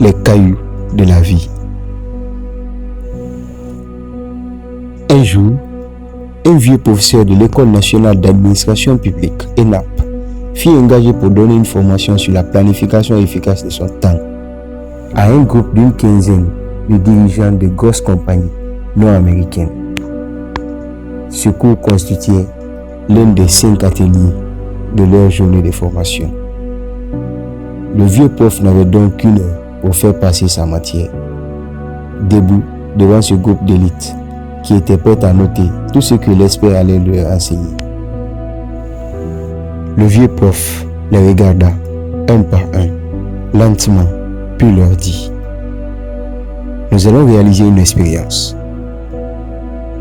les cailloux de la vie. Un jour, un vieux professeur de l'École nationale d'administration publique, ENAP, fut engagé pour donner une formation sur la planification efficace de son temps à un groupe d'une quinzaine de dirigeants de grosses compagnies nord-américaines. Ce cours constituait l'un des 5 ateliers de leur journée de formation. Le vieux prof n'avait donc qu'une heure pour faire passer sa matière. Debout devant ce groupe d'élite qui était prêt à noter tout ce que l'expert allait leur enseigner. Le vieux prof les regarda un par un, lentement, puis leur dit: nous allons réaliser une expérience.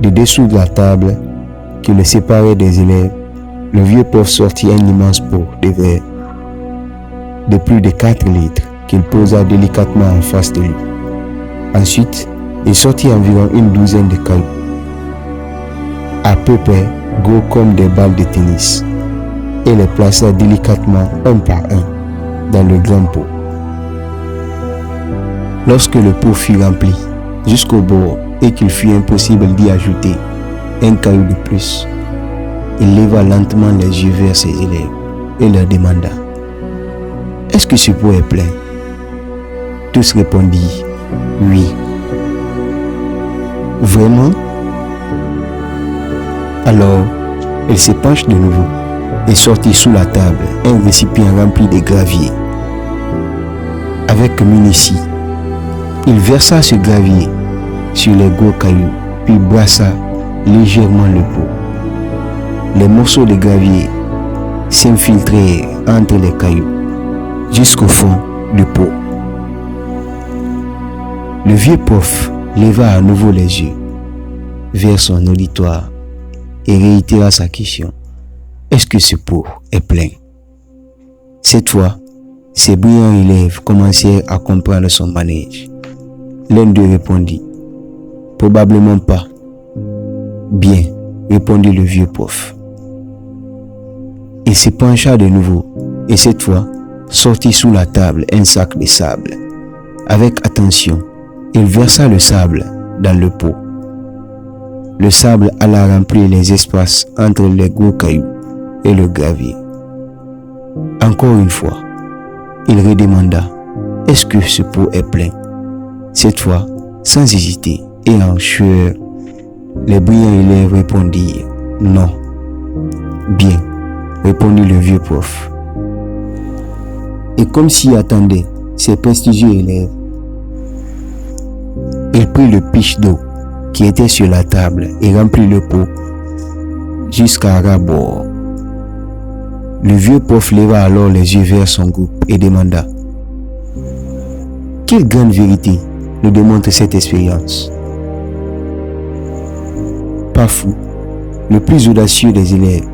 De dessous de la table qui le séparait des élèves, le vieux prof sortit un immense pot de verre de plus de 4 litres qu'il posa délicatement en face de lui. Ensuite, il sortit environ une douzaine de cailloux, à peu près gros comme des balles de tennis, et les plaça délicatement un par un dans le grand pot. Lorsque le pot fut rempli jusqu'au bord et qu'il fut impossible d'y ajouter un caillou de plus, il leva lentement les yeux vers ses élèves et leur demanda: est-ce que ce pot est plein? Tous répondirent: oui. Vraiment? Alors, il se penche de nouveau et sortit sous la table un récipient rempli de gravier. Avec minutie, il versa ce gravier sur les gros cailloux, puis brassa légèrement le pot. Les morceaux de gravier s'infiltrèrent entre les cailloux jusqu'au fond du pot. Le vieux prof leva à nouveau les yeux vers son auditoire et réitéra sa question: est-ce que ce pot est plein? Cette fois, ses brillants élèves commencèrent à comprendre son manège. L'un d'eux répondit: probablement pas. Bien, répondit le vieux prof. Il se pencha de nouveau et cette fois sortit sous la table un sac de sable. Avec attention, il versa le sable dans le pot. Le sable alla remplir les espaces entre les gros cailloux et le gravier. Encore une fois, il redemanda: est-ce que ce pot est plein? Cette fois, sans hésiter et en sueur, les brillants élèves répondirent: non. Bien, répondit le vieux prof. Et comme s'y attendait ses prestigieux élèves, il prit le pitch d'eau qui était sur la table et remplit le pot jusqu'à ras-bord. Le vieux prof leva alors les yeux vers son groupe et demanda: quelle grande vérité nous démontre cette expérience? Pas fou, le plus audacieux des élèves,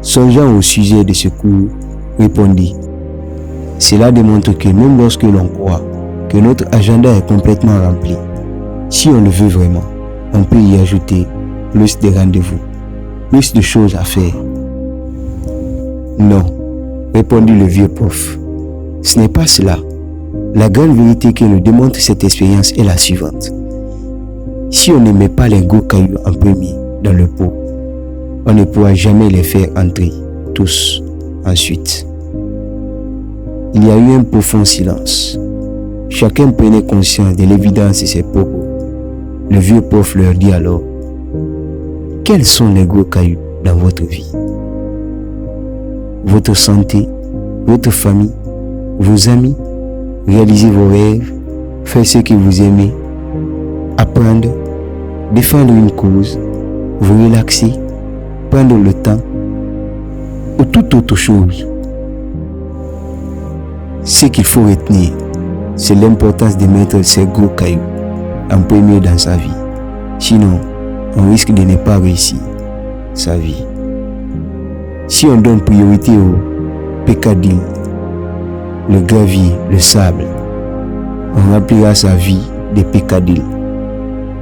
songeant au sujet de ce cours, répondit: cela démontre que même lorsque l'on croit que notre agenda est complètement rempli, si on le veut vraiment, on peut y ajouter plus de rendez-vous, plus de choses à faire. Non, répondit le vieux prof, ce n'est pas cela. La grande vérité que nous démontre cette expérience est la suivante. Si on ne met pas les gros cailloux en premier dans le pot, on ne pourra jamais les faire entrer tous ensuite. Il y a eu un profond silence. Chacun prenait conscience de l'évidence de ses propos. Le vieux prof leur dit alors: quels sont les gros cailloux dans votre vie? Votre santé, votre famille, vos amis, réaliser vos rêves, faire ce que vous aimez, apprendre, défendre une cause, vous relaxer, prendre le temps ou toute autre chose. Ce qu'il faut retenir, c'est l'importance de mettre ces gros cailloux en premier dans sa vie. Sinon, on risque de ne pas réussir sa vie. Si on donne priorité au peccadilles, le gravier, le sable, on remplira sa vie de peccadilles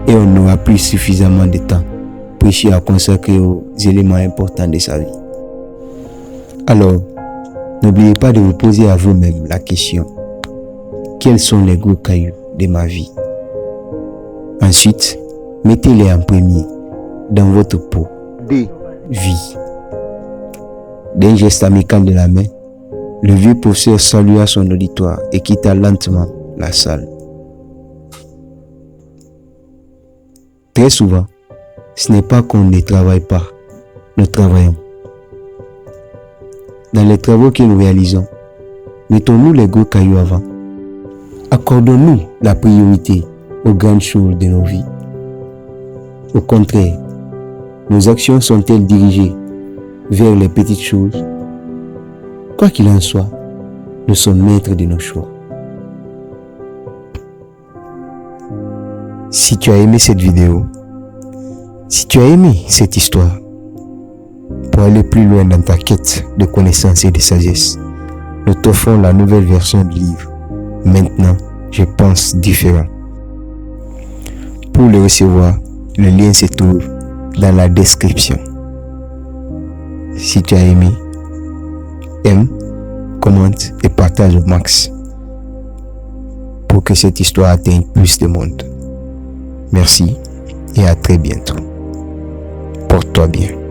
et on n'aura plus suffisamment de temps précieux à consacrer aux éléments importants de sa vie. Alors, n'oubliez pas de vous poser à vous-même la question: quels sont les gros cailloux de ma vie. Ensuite, mettez-les en premier dans votre peau. D. Vie. D'un geste amical de la main, le vieux professeur salua son auditoire et quitta lentement la salle. Très souvent, ce n'est pas qu'on ne travaille pas, nous travaillons. Dans les travaux que nous réalisons, mettons-nous les gros cailloux avant. Accordons-nous la priorité aux grandes choses de nos vies. Au contraire, nos actions sont-elles dirigées vers les petites choses? Quoi qu'il en soit, nous sommes maîtres de nos choix. Si tu as aimé cette vidéo, si tu as aimé cette histoire, pour aller plus loin dans ta quête de connaissances et de sagesse, nous t'offrons la nouvelle version du livre. Maintenant, je pense différent. Pour le recevoir, le lien se trouve dans la description. Si tu as aimé, aime, commente et partage au max pour que cette histoire atteigne plus de monde. Merci et à très bientôt. Porte-toi bien.